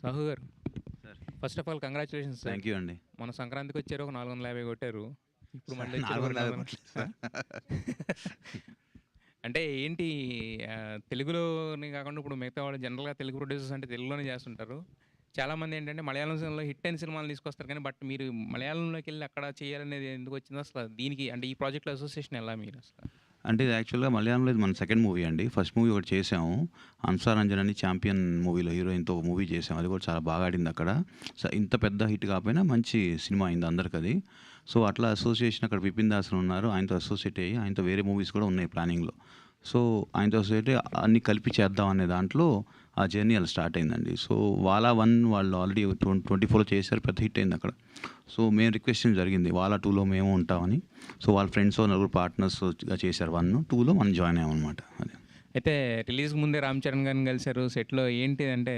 Sahu garu, sir first of all congratulations sir. Thank you అండి. మొన్న సంక్రాంతికి వచ్చారు, ఒక 450 కొట్టారు. ఇప్పుడు మళ్ళీ వచ్చారు ఒక 450 400. కొట్టలేదు సార్. అంటే ఏంటి, తెలుగులోనే కాకుండా ఇప్పుడు మిగతా వాళ్ళు జనరల్గా తెలుగు ప్రొడ్యూసర్స్ అంటే తెలుగులోనే చేస్తుంటారు. చాలామంది ఏంటంటే మలయాళం సినిమాలో హిట్ అయిన సినిమాలు తీసుకొస్తారు, కానీ బట్ మీరు మలయాళంలోకి వెళ్ళి అక్కడ చేయాలనేది ఎందుకు వచ్చిందో అసలు, దీనికి అంటే ఈ ప్రాజెక్ట్లో అసోసియేషన్ ఎలా మీరు అసలు? అంటే ఇది యాక్చువల్గా మలయాళంలో ఇది మన సెకండ్ మూవీ అండి. ఫస్ట్ మూవీ ఒకటి చేసాము, అంసారంజన్ అని ఛాంపియన్ మూవీలో హీరోయిన్తో ఒక మూవీ చేసాము. అది కూడా చాలా బాగా ఆడింది అక్కడ. సో ఇంత పెద్ద హిట్ కాకపోయినా మంచి సినిమా అయింది అందరికి అది. సో అట్లా అసోసియేషన్ అక్కడ విపిన్ దాస్ ఉన్నారు, ఆయనతో అసోసియేట్ అయ్యి ఆయనతో వేరే మూవీస్ కూడా ఉన్నాయి ప్లానింగ్లో. సో ఆయనతో అసోసియేట్ అన్ని కలిపి చేద్దాం అనే దాంట్లో ఆ జర్నీ అలా స్టార్ట్ అయిందండి. సో వాలా 1 వాళ్ళు ఆల్రెడీ 24లో చేశారు, పెద్ద హిట్ అయింది అక్కడ. సో మేము రిక్వెస్ట్ చేయడం జరిగింది, వాలా 2లో మేము ఉంటామని. సో వాళ్ళ ఫ్రెండ్స్ నలుగురు పార్ట్నర్స్గా చేశారు 1, 2లో మనం జాయిన్ అయ్యామన్నమాట. అది అయితే రిలీజ్కి ముందే రామ్ చరణ్ గారిని కలిశారు సెట్లో. ఏంటి అంటే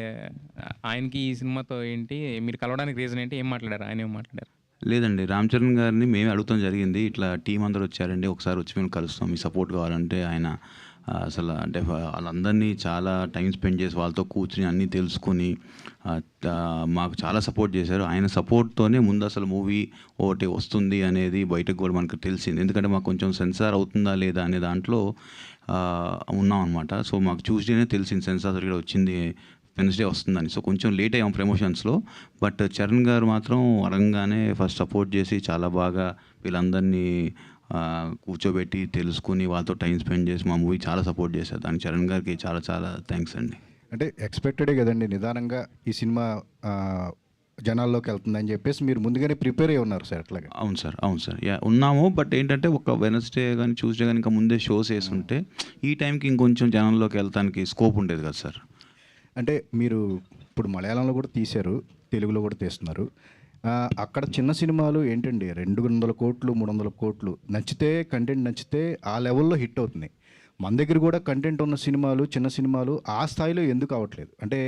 ఆయనకి ఈ సినిమాతో ఏంటి మీరు కలవడానికి రీజన్ ఏంటి, ఏం మాట్లాడారు, ఆయన ఏం మాట్లాడారు? లేదండి, రామ్ చరణ్ గారిని మేమే అడుగుతాం జరిగింది, ఇట్లా టీం అందరూ వచ్చారండి, ఒకసారి వచ్చి మేము కలుస్తాం, మీ సపోర్ట్ కావాలంటే. ఆయన అసలు అంటే వాళ్ళందరినీ చాలా టైం స్పెండ్ చేసి వాళ్ళతో కూర్చుని అన్నీ తెలుసుకుని మాకు చాలా సపోర్ట్ చేశారు. ఆయన సపోర్ట్తోనే ముందు అసలు మూవీ ఒకటి వస్తుంది అనేది బయటకు కూడా మనకు తెలిసింది. ఎందుకంటే మాకు కొంచెం సెన్సార్ అవుతుందా లేదా అనే దాంట్లో ఉన్నాం అనమాట. సో మాకు ట్యూస్డేనే తెలిసింది సెన్సార్ సర్టిఫికేట్ వచ్చింది, వెన్స్డే వస్తుందని. సో కొంచెం లేట్ అయ్యాం ప్రమోషన్స్లో. బట్ చరణ్ గారు మాత్రం అడగంగానే ఫస్ట్ సపోర్ట్ చేసి చాలా బాగా వీళ్ళందరినీ కూర్చోబెట్టి తెలుసుకుని వాళ్ళతో టైం స్పెండ్ చేసి మా మూవీ చాలా సపోర్ట్ చేశారు. దానికి చరణ్ గారికి చాలా చాలా థ్యాంక్స్ అండి. అంటే ఎక్స్పెక్టెడే కదండి, నిదానంగా ఈ సినిమా జనాల్లోకి వెళ్తుందని చెప్పేసి మీరు ముందుగానే ప్రిపేర్ అయ్యి ఉన్నారు సార్ అట్లాగా? అవును సార్, అవును సార్, ఉన్నాము. బట్ ఏంటంటే ఒక వెనస్డే కానీ ట్యూస్డే కానీ ఇంకా ముందే షోస్ వేస్తుంటే ఈ టైంకి ఇంకొంచెం జనంలోకి వెళ్తానికి స్కోప్ ఉండేది కదా సార్. అంటే మీరు ఇప్పుడు మలయాళంలో కూడా తీశారు, తెలుగులో కూడా తీస్తున్నారు. అక్కడ చిన్న సినిమాలు ఏంటండి 200 కోట్లు 300 కోట్లు నచ్చితే, కంటెంట్ నచ్చితే ఆ లెవెల్లో హిట్ అవుతుంది. మన దగ్గర కూడా కంటెంట్ ఉన్న సినిమాలు, చిన్న సినిమాలు ఆ స్థాయిలో ఎందుకు అవ్వట్లేదు? అంటే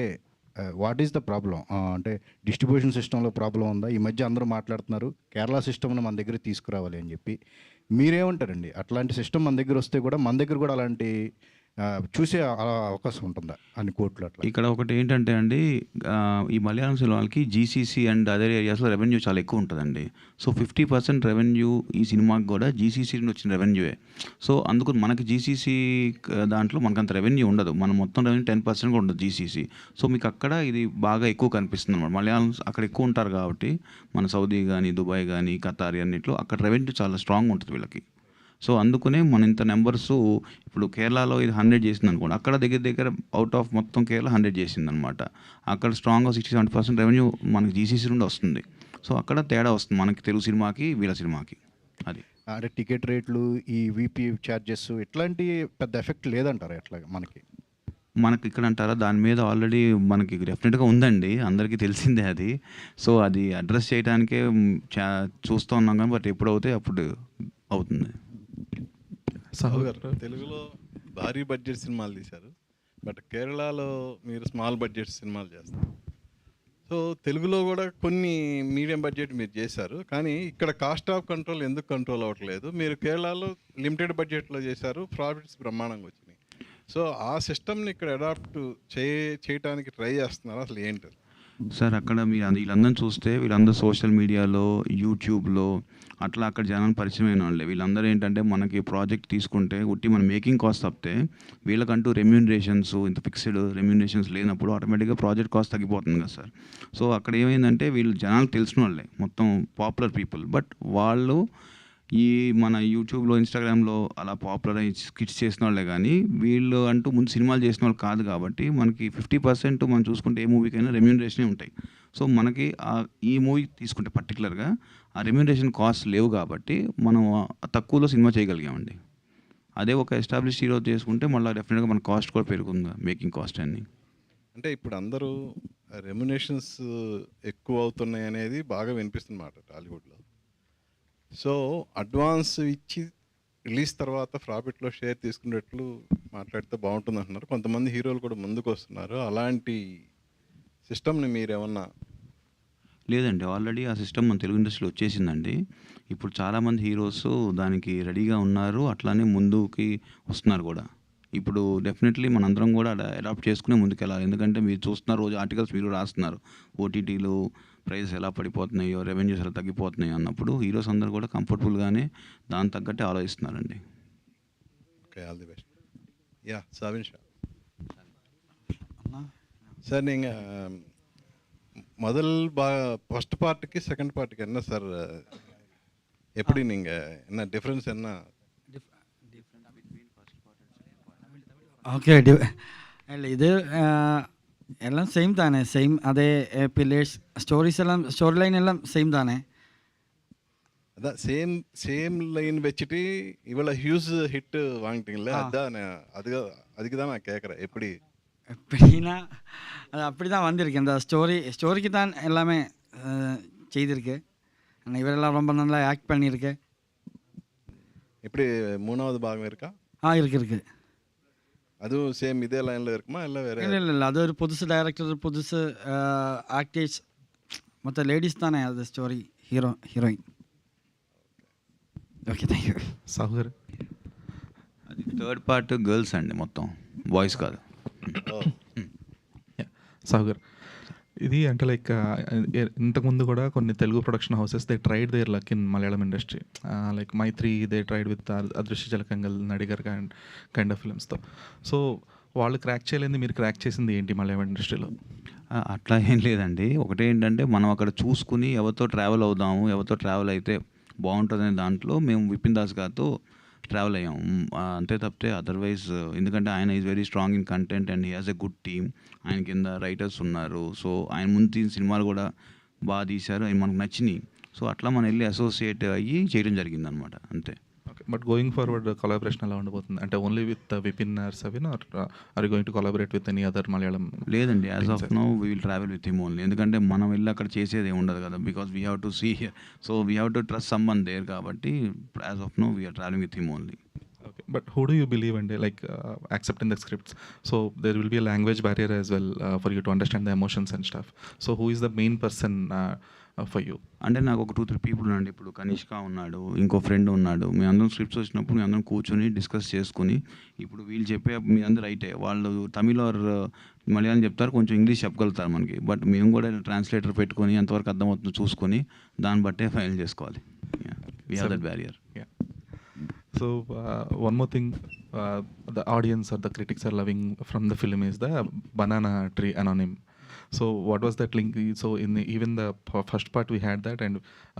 వాట్ ఈస్ ద ప్రాబ్లం? అంటే డిస్ట్రిబ్యూషన్ సిస్టంలో ప్రాబ్లం ఉందా? ఈ మధ్య అందరూ మాట్లాడుతున్నారు కేరళ సిస్టమ్ను మన దగ్గర తీసుకురావాలి అని చెప్పి. మీరేమంటారండి? అట్లాంటి సిస్టమ్ మన దగ్గర వస్తే కూడా మన దగ్గర కూడా అలాంటి చూసే అవకాశం ఉంటుందా అన్ని కోట్లు అట్లా? ఇక్కడ ఒకటి ఏంటంటే అండి, ఈ మలయాళం సినిమాలకి జీసీసీ అండ్ అదర్ ఏరియాస్లో రెవెన్యూ చాలా ఎక్కువ ఉంటుందండి. సో 50% రెవెన్యూ ఈ సినిమాకి కూడా జీసీసీ నుండి వచ్చిన రెవెన్యూవే. సో అందుకు మనకి జీసీసీ దాంట్లో మనకంత రెవెన్యూ ఉండదు, మన మొత్తం రెవెన్యూ 10% కూడా ఉండదు జీసీసీ. సో మీకు అక్కడ ఇది బాగా ఎక్కువ కనిపిస్తుంది అనమాట. మలయాళం అక్కడ ఎక్కువ ఉంటారు కాబట్టి, మన సౌదీ కానీ దుబాయ్ కానీ ఖతార్ అన్నింటిలో అక్కడ రెవెన్యూ చాలా స్ట్రాంగ్ ఉంటుంది వీళ్ళకి. సో అందుకనే మన ఇంత నెంబర్స్, ఇప్పుడు కేరళలో ఇది 100 చేసింది అనుకోండి, అక్కడ దగ్గర దగ్గర అవుట్ ఆఫ్ మొత్తం కేరళ 100 చేసింది అనమాట. అక్కడ స్ట్రాంగ్గా 60-70% రెవెన్యూ మనకి జీసీసీ నుండి వస్తుంది. సో అక్కడ తేడా వస్తుంది మనకి తెలుగు సినిమాకి వీళ్ళ సినిమాకి. అది అంటే టికెట్ రేట్లు, ఈ వీపీ ఛార్జెస్ ఇట్లాంటి పెద్ద ఎఫెక్ట్ లేదంటారా ఎట్లా మనకి ఇక్కడ అంటారా? దాని మీద ఆల్రెడీ మనకి డెఫినెట్గా ఉందండి, అందరికీ తెలిసిందే అది. సో అది అడ్రస్ చేయడానికే చూస్తూ ఉన్నాం కానీ, బట్ ఎప్పుడు అవుతే అప్పుడు అవుతుంది. సాహు గారు, తెలుగులో భారీ బడ్జెట్ సినిమాలు తీశారు, బట్ కేరళలో మీరు స్మాల్ బడ్జెట్ సినిమాలు చేస్తారు. సో తెలుగులో కూడా కొన్ని మీడియం బడ్జెట్ మీరు చేశారు, కానీ ఇక్కడ కాస్ట్ ఆఫ్ కంట్రోల్ ఎందుకు కంట్రోల్ అవ్వట్లేదు? మీరు కేరళలో లిమిటెడ్ బడ్జెట్లో చేశారు, ప్రాఫిట్స్ బ్రహ్మాండంగా వచ్చినాయి. సో ఆ సిస్టమ్ని ఇక్కడ అడాప్ట్ చేయడానికి ట్రై చేస్తున్నారు, అసలు ఏంటి సార్? అక్కడ మీరు వీళ్ళందరినీ చూస్తే వీళ్ళందరూ సోషల్ మీడియాలో, యూట్యూబ్లో అట్లా అక్కడ జనాలు పరిచయమైన వాళ్ళే. వీళ్ళందరూ ఏంటంటే మనకి ప్రాజెక్ట్ తీసుకుంటే ఉట్టి మన మేకింగ్ కాస్ట్ తప్పితే వీళ్ళకంటూ రెమ్యూనరేషన్స్, ఇంత ఫిక్స్డ్ రెమ్యూనరేషన్స్ లేనప్పుడు ఆటోమేటిక్గా ప్రాజెక్ట్ కాస్ట్ తగ్గిపోతుంది కదా సార్. సో అక్కడ ఏమైందంటే వీళ్ళు జనాలకు తెలిసిన వాళ్ళే, మొత్తం పాపులర్ పీపుల్, బట్ వాళ్ళు ఈ మన యూట్యూబ్లో, ఇన్స్టాగ్రామ్లో అలా పాపులర్ అయ్యి స్కిట్స్ చేసిన వాళ్ళే, కానీ వీళ్ళు అంటూ ముందు సినిమాలు చేసిన వాళ్ళు కాదు. కాబట్టి మనకి 50% మనం చూసుకుంటే ఏ మూవీకైనా రెమ్యూనరేషనే ఉంటాయి. సో మనకి ఈ మూవీ తీసుకుంటే పర్టికులర్గా ఆ రెమ్యూనరేషన్ కాస్ట్ లేవు కాబట్టి మనం తక్కువలో సినిమా చేయగలిగామండి. అదే ఒక ఎస్టాబ్లిష్ హీరో చేసుకుంటే మళ్ళీ డెఫినెట్గా మన కాస్ట్ కూడా పెరుగుతుంది, మేకింగ్ కాస్ట్ అన్ని. అంటే ఇప్పుడు అందరూ రెమ్యునేషన్స్ ఎక్కువ అవుతున్నాయి అనేది బాగా వినిపిస్తుందన్నమాట టాలీవుడ్లో. సో అడ్వాన్స్ ఇచ్చి రిలీజ్ తర్వాత ప్రాఫిట్లో షేర్ తీసుకునేట్లు మాట్లాడితే బాగుంటుంది అంటున్నారు. కొంతమంది హీరోలు కూడా ముందుకు వస్తున్నారు. అలాంటి సిస్టమ్ని మీరేమన్నా? లేదండి, ఆల్రెడీ ఆ సిస్టమ్ మన తెలుగు ఇండస్ట్రీలో వచ్చేసిందండి. ఇప్పుడు చాలామంది హీరోస్ దానికి రెడీగా ఉన్నారు, అట్లానే ముందుకి వస్తున్నారు కూడా. ఇప్పుడు డెఫినెట్లీ మనందరం కూడా అడాప్ట్ చేసుకునే ముందుకెళ్ళాలి. ఎందుకంటే మీరు చూస్తున్నారు, రోజు ఆర్టికల్స్ మీరు రాస్తున్నారు. ఓటీటీలు ప్రైజెస్ ఎలా పడిపోతున్నాయో, రెవెన్యూస్ ఎలా తగ్గిపోతున్నాయో అన్నప్పుడు హీరోస్ అందరూ కూడా కంఫర్టబుల్గానే దానికి తగ్గట్టే ఆలోచిస్తున్నారండి. Okay, all the best. Yeah, Savin Shah. Sir நீங்கள் முதல் ஃபர்ஸ்ட் பார்ட்டுக்கு செகண்ட் பார்ட்டுக்கு என்ன சார், எப்படி நீங்கள் என்ன டிஃப்ரென்ஸ் என்ன? ഓക്കെ അല്ല ഇത് എല്ലാം സെയിം താനേ, സെയിം അതേ പില്ലേഴ്സ് സ്റ്റോറീസ് എല്ലാം സ്റ്റോറി ലൈൻ எல்லாம் சேம் தானே. அதான் சேம் லைன் வச்சுட்டு இவ்வளோ ஹியூஸ் ஹிட்டு வாங்கிட்டீங்களே, அதுதான் அதுக்கு தான் நான் கேட்குறேன். எப்படி எப்படின்னா அது அப்படி தான் வந்திருக்கு. அந்த ஸ்டோரிக்கு தான் எல்லாமே செய்திருக்கு. ஆனால் இவரெல்லாம் ரொம்ப நல்லா ஆக்ட் பண்ணியிருக்கு. எப்படி மூணாவது பாகம் இருக்கா? இருக்கு. அதுவும் சேம் இதே லைனில் இருக்குமா இல்லை வேறு? இல்லை அது ஒரு புதுசு டைரக்டர், புதுசு ஆக்டர்ஸ், மற்ற லேடிஸ் தானே அது story, heroine. Okay, thank you. సాహుగారు, అది థర్డ్ పార్ట్ గర్ల్స్ అండి, మొత్తం బాయ్స్ కాదు. సాహుగారు, ఇది అంటే లైక్ ఇంతకుముందు కూడా కొన్ని Telugu production houses they tried their luck in Malayalam industry. Like Mythri they tried with Adrishya Jalakangal, Nadigar kind of ఫిల్మ్స్తో. సో వాళ్ళు క్రాక్ చేయలేంది, మీరు క్రాక్ చేసింది ఏంటి మలయాళం ఇండస్ట్రీలో? అట్లా ఏం లేదండి. ఒకటేంటంటే మనం అక్కడ చూసుకుని ఎవరితో ట్రావెల్ అవుదాము, ఎవరితో ట్రావెల్ అయితే బాగుంటుందనే దాంట్లో మేము విపిన్ దాస్ గారితో ట్రావెల్ అయ్యాం. అంతే తప్పితే అదర్వైజ్, ఎందుకంటే ఆయన is very strong in content and he has a good team. ఆయన కింద రైటర్స్ ఉన్నారు. సో ఆయన ముందు తీసిన సినిమాలు కూడా బాగా తీశారు, అవి మనకు నచ్చినాయి. సో అట్లా మనం వెళ్ళి అసోసియేట్ అయ్యి చేయడం జరిగింది అనమాట, అంతే. Okay, but going forward collaboration ఎలా ఉండబోతుంది? అంటే only with Vipin or Savin, or you going to collaborate with any other Malayalam? లేదండి, as of now we will travel with him only. ఎందుకంటే మనం వెళ్ళి అక్కడ చేసేది ఏమి ఉండదు కదా, because we have to see here. So we have to trust someone there. కాబట్టి as of now we're travelling with him only. Okay, but who do you believe in, like accepting the scripts? So there will be a language barrier as well for you to understand the emotions and stuff. So who is the main person for you? అంటే నాకు ఒక 2-3 people ఉన్నాడు. ఇప్పుడు కనిష్క ఉన్నాడు, ఇంకో friend ఉన్నాడు. మీ అందరం scripts వచ్చినప్పుడు మీ అందరం కూర్చొని డిస్కస్ చేసుకుని, ఇప్పుడు వీళ్ళు చెప్పే మీ అందరూ రైటే, వాళ్ళు తమిళ ఆర్ మలయాళం చెప్తారు, కొంచెం ఇంగ్లీష్ చెప్పగలుగుతారు మనకి. బట్ మేము కూడా ట్రాన్స్లేటర్ పెట్టుకొని ఎంతవరకు అర్థమవుతుందో చూసుకొని దాన్ని బట్టే ఫైనల్ చేసుకోవాలి. We have that barrier. So one more thing, the audience or the critics are loving from the film is the banana tree anonym. So what was that link? So in even the first part we had that, and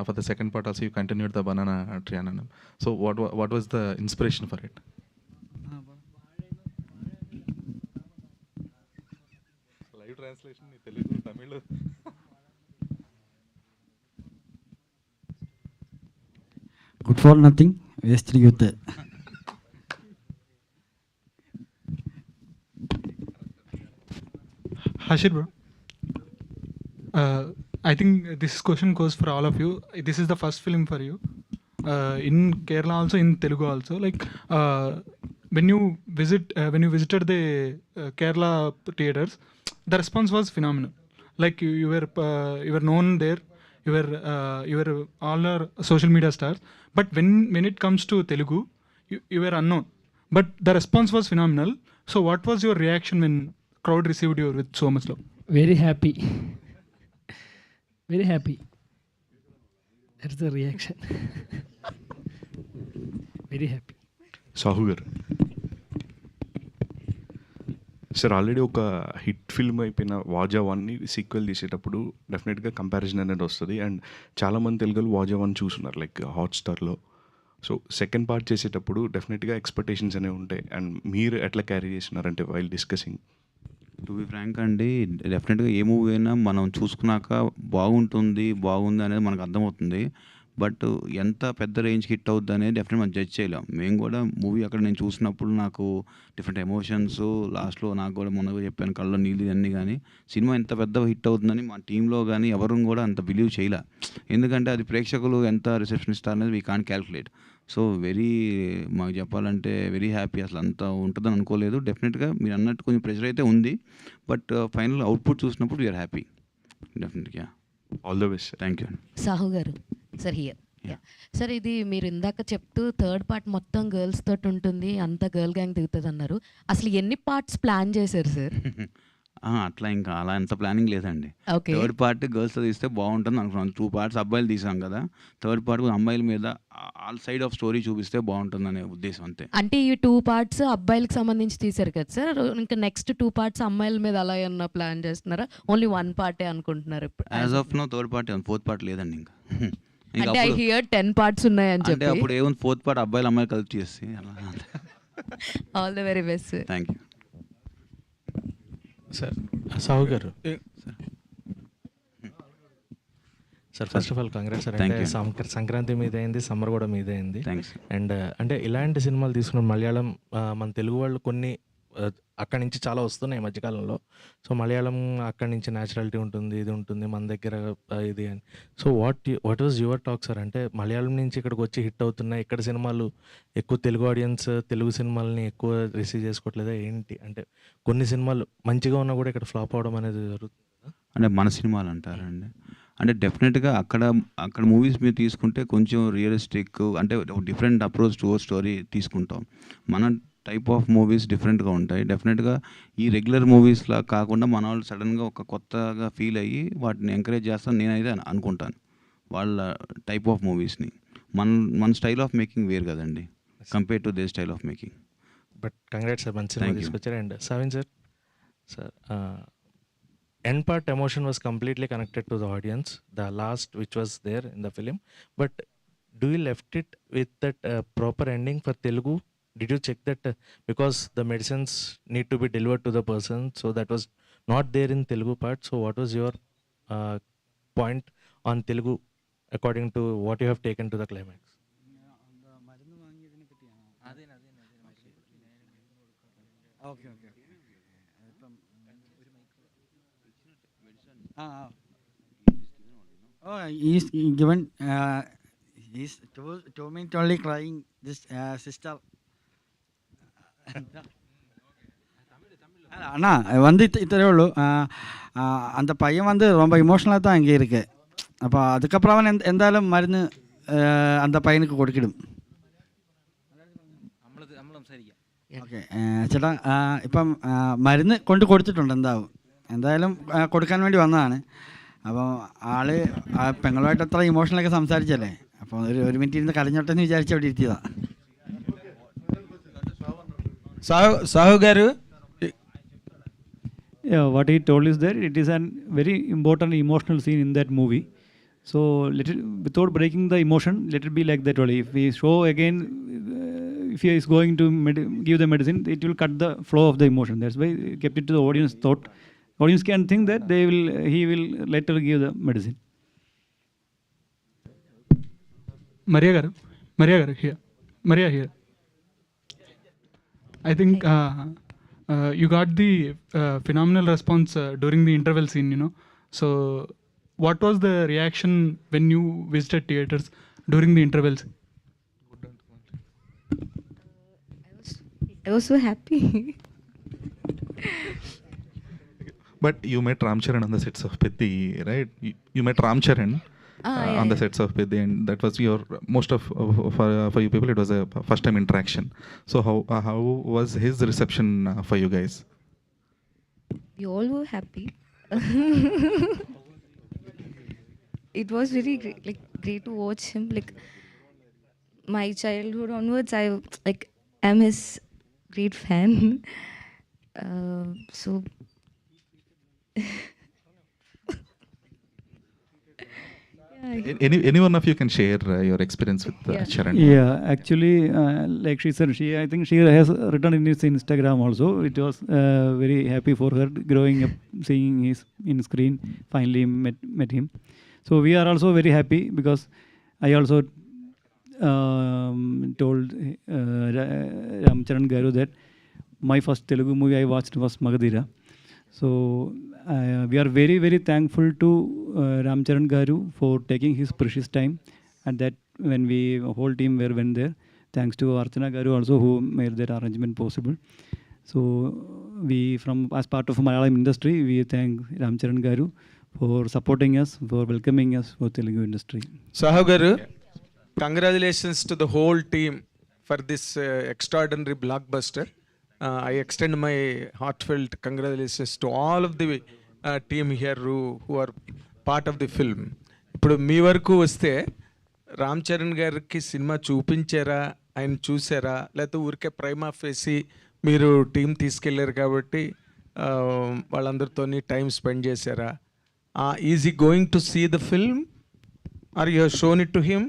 for the second part also you continued the banana tree anonym. So what was the inspiration for it? Live translation in Telugu, Tamil. Good for nothing, waste youth. Hashir bro, I think this question goes for all of you. This is the first film for you in Kerala also, in Telugu also. Like when you visited the Kerala theaters, the response was phenomenal. Like you were known there, you were all our social media stars. But when it comes to Telugu, you were unknown. But the response was phenomenal. So what was your reaction when crowd received you with so much love? Very happy. Very happy. That's the reaction. Very happy. Sahu garu, sir already ఒక hit film అయిపోయిన వాజా 1ని sequel తీసేటప్పుడు డెఫినెట్గా comparison అనేది వస్తుంది. And చాలామంది తెలుగులో వాజా 1 చూస్తున్నారు లైక్ హాట్స్టార్లో. సో సెకండ్ పార్ట్ చేసేటప్పుడు డెఫినెట్గా ఎక్స్పెక్టేషన్స్ అనేవి ఉంటాయి. అండ్ మీరు ఎట్లా క్యారీ చేస్తున్నారంటే while discussing? To be frank అండి, డెఫినెట్గా ఏ మూవీ అయినా మనం చూసుకున్నాక బాగుంది అనేది మనకు అర్థమవుతుంది. బట్ ఎంత పెద్ద రేంజ్కి హిట్ అవుద్ది అనేది డెఫినెట్ మనం జడ్జ్ చేయలేం. మేము కూడా మూవీ అక్కడ నేను చూసినప్పుడు నాకు డిఫరెంట్ ఎమోషన్స్, లాస్ట్లో నాకు కూడా మొన్న చెప్పాను కళ్ళలో నీళ్ళు అన్నీ. కానీ సినిమా ఎంత పెద్ద హిట్ అవుతుందని మా టీంలో కానీ ఎవరు కూడా అంత బిలీవ్ చేయలే. ఎందుకంటే అది ప్రేక్షకులు ఎంత రిసెప్షన్ ఇస్తారు అనేది వీ కాంట్ క్యాల్కులేట్. సో మాకు చెప్పాలంటే వెరీ హ్యాపీ. అసలు అంత ఉంటుందని అనుకోలేదు. డెఫినెట్గా మీరు అన్నట్టు కొంచెం ప్రెషర్ అయితే ఉంది. బట్ ఫైనల్ అవుట్పుట్ చూసినప్పుడు వీఆర్ హ్యాపీ డెఫినెట్గా. All the best. Thank you. Sahu garu, sir here. Sir ఇది మీరు ఇందాక చెప్తూ థర్డ్ పార్ట్ మొత్తం గర్ల్స్ తోటి ఉంటుంది, అంత గర్ల్ గ్యాంగ్ దిగుతుంది అన్నారు. అసలు ఎన్ని పార్ట్స్ ప్లాన్ చేశారు సార్? అట్లా ఇంకా అలా ఎంత ప్లానింగ్ లేదండి. ఓకే. థర్డ్ పార్ట్ గర్ల్స్తో తీస్తే బాగుంటుంది అనుకున్నాను. 2 పార్ట్స్ అబ్బాయిలు తీసాం కదా, థర్డ్ పార్ట్ అమ్మాయిల మీద ఆల్ సైడ్ ఆఫ్ స్టోరీ చూపిస్తే బాగుంటుంది అనే ఉద్దేశం అంతే. అంటే ఈ 2 పార్ట్స్ అబ్బాయిలకు సంబంధించి తీశారు కదా సార్, ఇంకా నెక్స్ట్ 2 పార్ట్స్ అమ్మాయిల మీద అలా ఏమన్నా ప్లాన్ చేస్తున్నారా? ఓన్లీ 1 పార్టే అనుకుంటున్నారు ఇప్పుడు? As of now third part, fourth part లేదండి ఇంకా. అంటే ఐ హియర్ 10 పార్ట్స్ ఉన్నాయని అంటే చెప్పి. అప్పుడు ఏముంది, ఫోర్త్ పార్ట్ అబ్బాయిలు అమ్మాయిలు కలిపి చేసి అలా. All the very best sir. Thank you sir. Sahu garu sir, first of all congrats sir. అంటే సంక్రాంతి మీద అయింది, సమ్మర్ కూడా మీద అయింది. అండ్ అంటే ఇలాంటి సినిమాలు తీసుకున్న మలయాళం మన తెలుగు వాళ్ళు కొన్ని అక్కడి నుంచి చాలా వస్తున్నాయి ఈ మధ్యకాలంలో. సో మలయాళం అక్కడి నుంచి న్యాచురాలిటీ ఉంటుంది, ఇది ఉంటుంది, మన దగ్గర ఇది అని. So what was your talk sir? అంటే మలయాళం నుంచి ఇక్కడికి వచ్చి హిట్ అవుతున్నాయి, ఇక్కడ సినిమాలు ఎక్కువ తెలుగు ఆడియన్స్ తెలుగు సినిమాలని ఎక్కువ రిసీవ్ చేసుకోవట్లేదా ఏంటి? అంటే కొన్ని సినిమాలు మంచిగా ఉన్నా కూడా ఇక్కడ ఫ్లాప్ అవడం అనేది జరుగుతుంది. అంటే మన సినిమాలు అంటారండి. అంటే డెఫినెట్గా అక్కడ మూవీస్ మీరు తీసుకుంటే కొంచెం రియలిస్టిక్, అంటే డిఫరెంట్ అప్రోచ్ టు స్టోరీ తీసుకుంటాం. మన టైప్ ఆఫ్ మూవీస్ డిఫరెంట్గా ఉంటాయి. డెఫినెట్గా ఈ రెగ్యులర్ మూవీస్లా కాకుండా మన వాళ్ళు సడన్గా ఒక కొత్తగా ఫీల్ అయ్యి వాటిని ఎంకరేజ్ చేస్తాను నేనైతే అనుకుంటాను, వాళ్ళ టైప్ ఆఫ్ మూవీస్ని. మన స్టైల్ ఆఫ్ మేకింగ్ వేరు కదండి compare to they style of making. But congrats sir, మంచి సినిమా తీసుకొచ్చారు. And సవిన్ sir, end part emotion was completely connected to the audience, the last which was there in the film, but do you left it with that proper ending for Telugu? Did you check that because the medicines need to be delivered to the person, so that was not there in Telugu part? So what was your point on Telugu according to what you have taken to the climax? Okay. Oh, he's given. He's told me only crying. This sister. அண்ணா வந்து இத்தனை உള്ളൂ அந்த பையன் வந்து ரொம்ப இமோஷனலாக தான் அங்கே இருக்கு. அப்போ அதுக்கப்புறம் அவன் എന്തായാലും മരുന്ന് அந்த பையனுக்கு കൊടുക്കിടും. ഓക്കെ ചേട്ടാ, ഇപ്പം മരുന്ന് കൊടുത്തിട്ടുണ്ട്, എന്തായാലും കൊടുക്കാൻ വേണ്ടി വന്നതാണ്. അപ്പോൾ ആള് പെങ്ങളുമായിട്ട് അത്ര ഇമോഷണലൊക്കെ സംസാരിച്ചല്ലേ, അപ്പോൾ ഒരു മിനിറ്റ് ഇരുന്ന് കരഞ്ഞോട്ടെ എന്ന് വിചാരിച്ച് അവിടെ ഇരുത്തിയതാ. Sahu garu, what he told is that it is a very important emotional scene in that movie. So let it, without breaking the emotion, let it be like that only. If we show again, if he is going to give the medicine, it will cut the flow of the emotion. That's why he kept it to the audience thought. Audience can think that he will later give the medicine. Maria garu here. Maria here. I think you got the phenomenal response during the interval scene, So what was the reaction when you visited theaters during the intervals? I was so happy. But you met Ram Charan on the sets of Pethi, right? You met Ram Charan on the sets of Pethi, and that was your most of for you people. It was a first time interaction. So how was his reception for you guys? We all were happy. It was very great to watch him. Like my childhood onwards, I am his great fan. So. Any one of you can share your experience with Charan? Yeah, actually, like she said, I think she has written in his Instagram also. It was very happy for her growing up, seeing his in screen. Finally met him. So we are also very happy because I also told Ram Charan Garu that my first Telugu movie I watched was Magadira. So we are very, very thankful to Ram Charan Garu for taking his precious time, and that when we whole team went there, thanks to Archana Garu also who made that arrangement possible. So we as part of Malayalam industry, we thank Ram Charan Garu for supporting us, for welcoming us for Telugu industry. Sahu garu, congratulations to the whole team for this extraordinary blockbuster. I extend my heartfelt congratulations to all of the team here who are part of the film. ఇప్పుడు మీ వరకు వస్తే రామ్ చరణ్ గారికి cinema చూపించారా, ఆయన చూసారా, లేకపోతే ఊరికే prima facie మీరు team తీసుకెళ్ళారు కాబట్టి వాళ్ళందరితోని టైం స్పెండ్ చేశారా? Is he going to see the film or you shown it to him?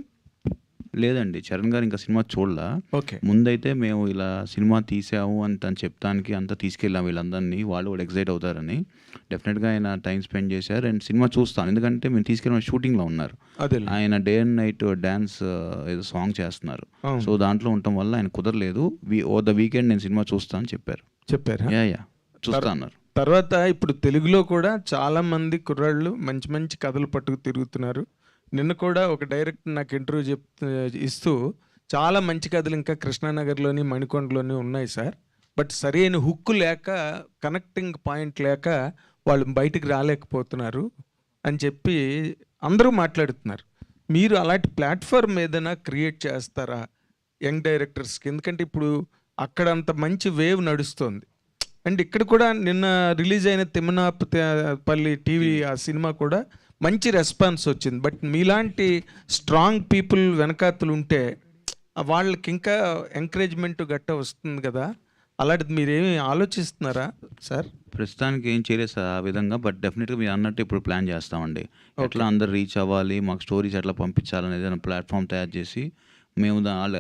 లేదండి, చరణ్ గారు ఇంకా సినిమా చూడలా. ఓకే, ముందైతే మేము ఇలా సినిమా తీసాము అని తను చెప్తానికి అంతా తీసుకెళ్ళాం వీళ్ళందరినీ, వాళ్ళు కూడా ఎక్సైట్ అవుతారని. డెఫినెట్గా ఆయన టైం స్పెండ్ చేశారు అండ్ సినిమా చూస్తాను, ఎందుకంటే మేము తీసుకెళ్ళిన షూటింగ్లో ఉన్నారు. ఆయన డే అండ్ నైట్ డ్యాన్స్ ఏదో సాంగ్ చేస్తున్నారు. సో దాంట్లో ఉండటం వల్ల ఆయన కుదరలేదు. ఓ ద వీకెండ్ నేను సినిమా చూస్తాను అని చెప్పారు. యా చూస్తా అన్నారు. తర్వాత ఇప్పుడు తెలుగులో కూడా చాలా మంది కుర్రాళ్ళు మంచి మంచి కథలు పట్టుకు తిరుగుతున్నారు. నిన్న కూడా ఒక డైరెక్టర్ నాకు ఇంటర్వ్యూ ఇస్తూ చాలా మంచి కథలు ఇంకా కృష్ణానగర్లోని మణికొండలోని ఉన్నాయి సార్, బట్ సరైన హుక్కు లేక, కనెక్టింగ్ పాయింట్ లేక వాళ్ళు బయటికి రాలేకపోతున్నారు అని చెప్పి అందరూ మాట్లాడుతున్నారు. మీరు అలాంటి ప్లాట్ఫామ్ ఏదైనా క్రియేట్ చేస్తారా యంగ్ డైరెక్టర్స్కి? ఎందుకంటే ఇప్పుడు అక్కడ అంత మంచి వేవ్ నడుస్తుంది అండ్ ఇక్కడ కూడా నిన్న రిలీజ్ అయిన తిమ్మనాపల్లి టీవీ ఆ సినిమా కూడా మంచి రెస్పాన్స్ వచ్చింది. బట్ మీలాంటి స్ట్రాంగ్ పీపుల్ వెనకాతలు ఉంటే వాళ్ళకి ఇంకా ఎంకరేజ్మెంట్ గట్ట వస్తుంది కదా, అలాంటిది మీరేమి ఆలోచిస్తున్నారా సార్? ప్రస్తుతానికి ఏం చేయలేదు సార్ ఆ విధంగా, బట్ డెఫినెట్గా మీరు అన్నట్టు ఇప్పుడు ప్లాన్ చేస్తామండి. ఎట్లా అందరు రీచ్ అవ్వాలి, మాకు స్టోరీస్ ఎట్లా పంపించాలనేది ప్లాట్ఫామ్ తయారు చేసి మేము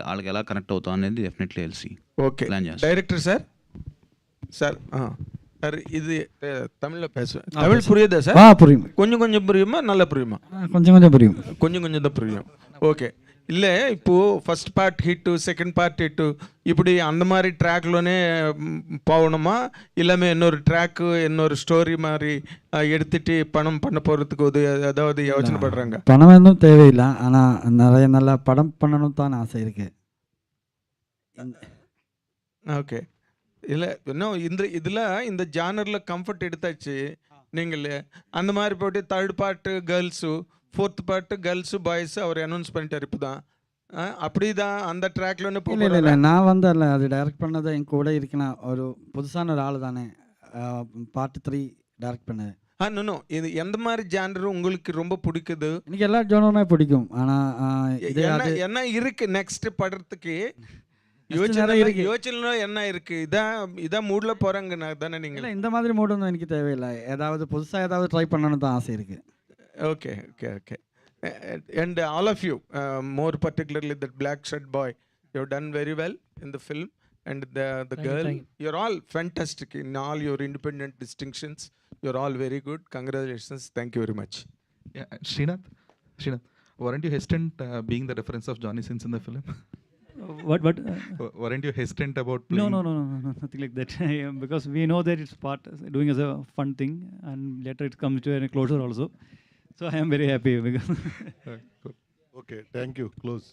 వాళ్ళకి ఎలా కనెక్ట్ అవుతాం అనేది డెఫినెట్లీ తెలిసి ప్లాన్ చేస్తాం. డైరెక్టర్ సార్ సార్ சார் இது தமிழில் பேசுவேன். தமிழ் புரியுதா சார்? புரியும். கொஞ்சம் கொஞ்சம் புரியுமா, நல்லா புரியுமா? கொஞ்சம் கொஞ்சம் புரியும். கொஞ்சம் கொஞ்சம் தான் புரியும். ఓకే, இல்லை இப்போது first part hit, second part hit, இப்படி அந்த மாதிரி ட்ராக்லோனே போகணுமா, இல்லாமல் இன்னொரு ட்ராக்கு இன்னொரு ஸ்டோரி மாதிரி எடுத்துட்டு பணம் பண்ண போகிறதுக்கு ஏதாவது யோசனை படுறாங்க? பணம் எதுவும் தேவையில்லை, ஆனால் நிறைய நல்ல படம் பண்ணணும் தான் ஆசை இருக்கு. ஓகே, இல்லை இன்னும் இந்த ஜானரில் கம்ஃபர்ட் எடுத்தாச்சு. நீங்கள் அந்த மாதிரி போட்டு third part girls, fourth part girls boys அவர் அனௌன்ஸ் பண்ணிட்டார் இப்போ தான். அப்படி தான் அந்த ட்ராக்லன்னு இல்லை நான் வந்து இல்லை, அது டைரக்ட் பண்ணதை என் கூட இருக்கணும் ஒரு புதுசான ஒரு ஆள் தானே பார்ட் 3 டைரக்ட் பண்ணது. இன்னும் இது எந்த மாதிரி ஜானர் உங்களுக்கு ரொம்ப பிடிக்குது? எனக்கு எல்லா ஜானருமே பிடிக்கும், ஆனால் என்ன இருக்கு நெக்ஸ்ட் படத்துக்கு யோசனை என்ன இருக்கு? இதான் மூட்ல போறாங்க தானே நீங்கள்? இந்த மாதிரி மூட் ஒன்றும் எனக்கு தேவையில்லை, ஏதாவது புதுசாக ஏதாவது ட்ரை பண்ணணும் தான் ஆசை இருக்கு. Okay okay okay. And all of you, more particularly that black shirt boy, you have done very well in the film, and the girl, you're all fantastic in all your independent distinctions. You're all very good. Congratulations. Thank you very much. Yeah, Srinath, weren't you hesitant being the reference of Johnny Sins in the film? What? Weren't you hesitant about playing? No, nothing like that. Because we know that it's doing as a fun thing, and later it comes to a closure also. So I am very happy because. Cool. Okay, thank you. Close.